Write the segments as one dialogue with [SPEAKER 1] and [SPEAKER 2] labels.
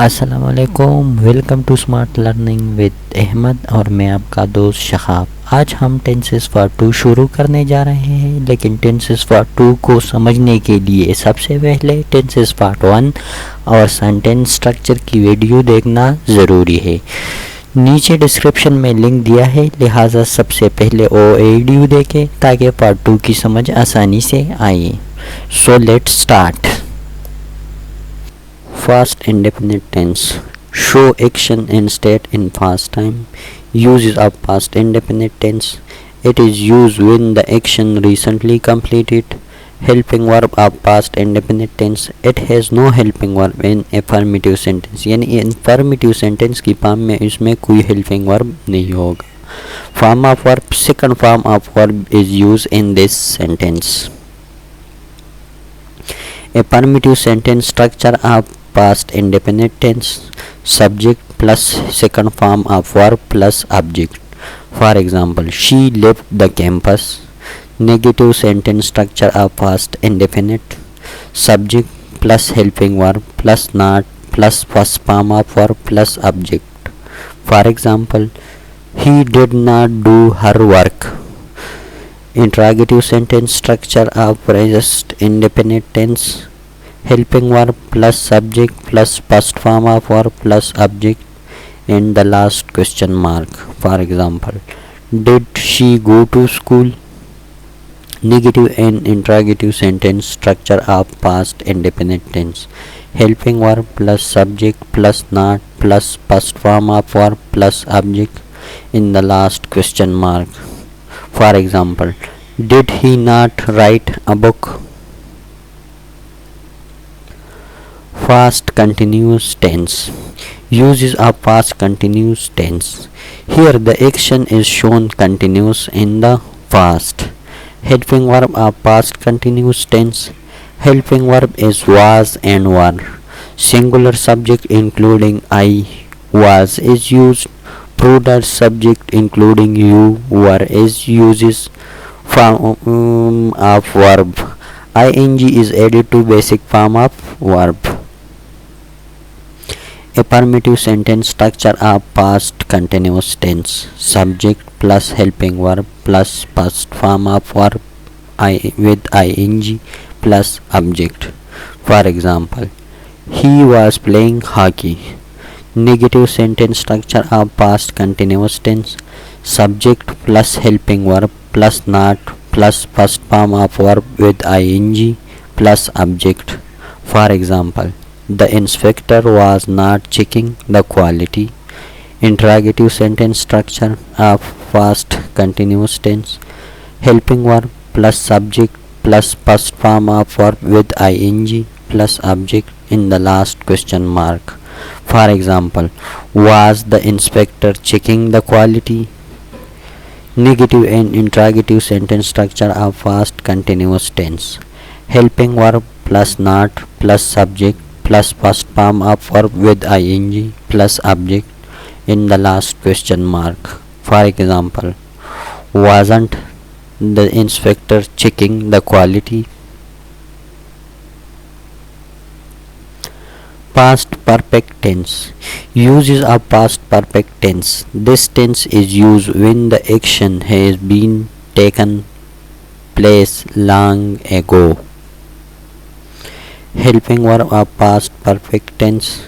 [SPEAKER 1] अस्सलामुअलैकुम, welcome to smart learning with Ahmad और मैं आपका दोस्त शहाब। आज हम टेंसेस पार्ट 2 शुरू करने जा रहे हैं, लेकिन टेंसेस पार्ट 2 को समझने के लिए सबसे पहले टेंसेस पार्ट 1 और सेंटेंस स्ट्रक्चर की वीडियो देखना ज़रूरी है। नीचे डिस्क्रिप्शन में लिंक दिया है, लिहाजा सबसे पहले वो वीडियो देखें ताकि पार्ट 2 की समझ आसानी से आए। So let's start. Past indefinite tense. Show action and state in past time. Uses of past indefinite tense. It is used when the action recently completed. Helping verb of past indefinite tense. It has no helping verb in affirmative sentence. यानी affirmative sentence की form में इसमें कोई helping verb नहीं होगा. Form of verb. Second form of verb is used in this sentence. Affirmative sentence structure of past indefinite tense. Subject plus second form of verb plus object. For example, she left the campus. Negative sentence structure of past indefinite. Subject plus helping verb plus not plus first form of verb plus object. For example, he did not do her work. Interrogative sentence structure of present indefinite tense. Helping verb plus subject plus first form of verb plus object in the last question mark. For example, did she go to school? Negative and interrogative sentence structure of past indefinite tense. Helping verb plus subject plus not plus first form of verb plus object in the last question mark. For example, did he not write a book? Past continuous tense. Uses of past continuous tense. Here the action is shown continuous in the past. Helping verb of past continuous tense. Helping verb is was and were. Singular subject including I, was is used. Plural subject including you, were is uses form of verb. ing is added to basic form of verb. Affirmative sentence structure of past continuous tense. Subject plus helping verb plus first form of verb with ing plus object. For example, he was playing hockey. Negative sentence structure of past continuous tense. Subject plus helping verb plus not plus first form of verb with ing plus object. For example, the inspector was not checking the quality. Interrogative sentence structure of past continuous tense. Helping verb plus subject plus first form of verb with ing plus object in the last question mark. For example, was the inspector checking the quality? Negative and interrogative sentence structure of past continuous tense. Helping verb plus not plus subject plus first form of verb with ing plus object in the last question mark. For example, wasn't the inspector checking the quality? Past perfect tense. Uses of past perfect tense. This tense is used when the action has been taken place long ago. Helping verb of past perfect tense.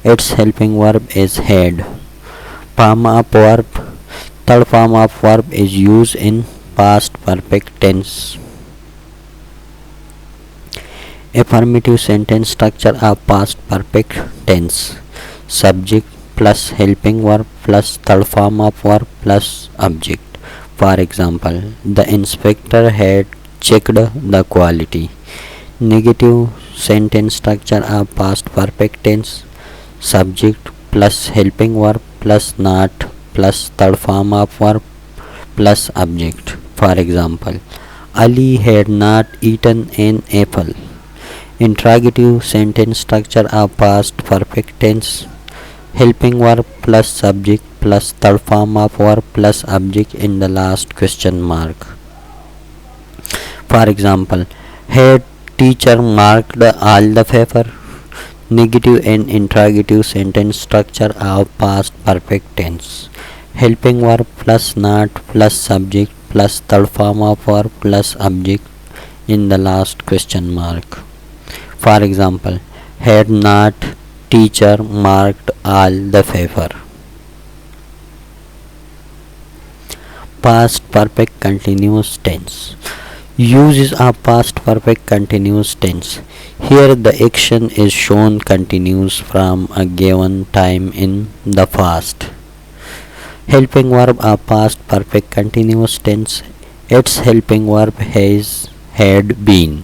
[SPEAKER 1] Its helping verb is had. Form of verb. Third form of verb is used in past perfect tense. Affirmative sentence structure of past perfect tense. Subject plus helping verb plus third form of verb plus object. For example, the inspector had checked the quality. Negative sentence structure of past perfect tense. Subject plus helping verb plus not plus third form of verb plus object. For example, Ali had not eaten an apple. Interrogative sentence structure of past perfect tense. Helping verb plus subject plus third form of verb plus object in the last question mark. For example, had teacher marked all the paper. Negative and interrogative sentence structure of past perfect tense. Helping verb plus not plus subject plus third form of verb plus object in the last question mark. For example, had not teacher marked all the paper. Past perfect continuous tense. Uses of past perfect continuous tense. Here the action is shown continues from a given time in the past. Helping verb of past perfect continuous tense. Its helping verb has had been.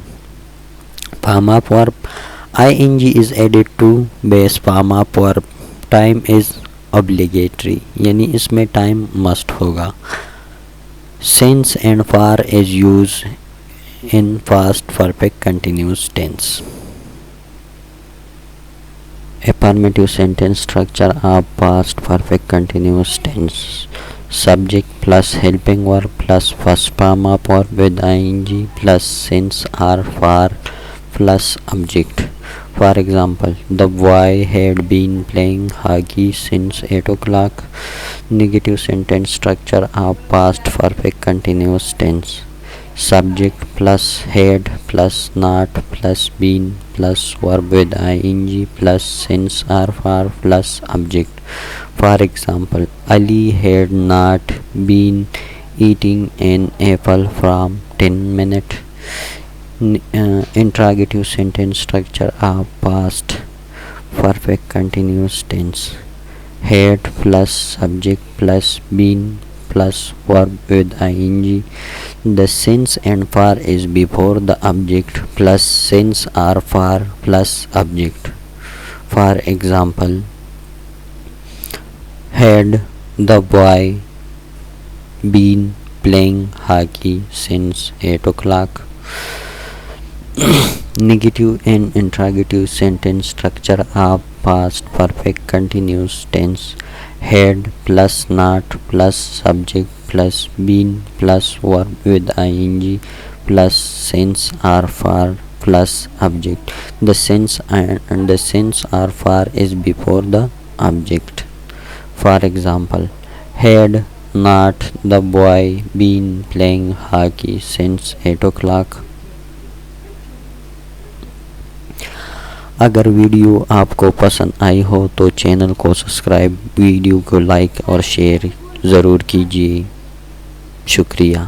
[SPEAKER 1] Form of verb ing is added to base form of verb. Time is obligatory यानी इसमें time must होगा. Since and for is used in past perfect continuous tense. Affirmative sentence structure of past perfect continuous tense. Subject plus helping verb plus first form of verb with ing plus since or for plus object. For example, the boy had been playing hockey since 8 o'clock. Negative sentence structure of past perfect continuous tense. Subject plus had plus not plus been plus verb with ing plus since or for plus object. For example, Ali had not been eating an apple from 10 minutes. Interrogative sentence structure of past perfect continuous tense. Had plus subject plus been plus verb with ing. The since and for is before the object plus since or for plus object. For example, had the boy been playing hockey since 8 o'clock. Negative and interrogative sentence structure of past perfect continuous tense. Had plus not plus subject plus been plus verb with ing plus since or for plus object. The since and the since or for is before the object. For example, had not the boy been playing hockey since 8 o'clock. अगर video आपको पसंद आई हो तो channel को subscribe, video को like और share ज़रूर कीजिए. शुक्रिया.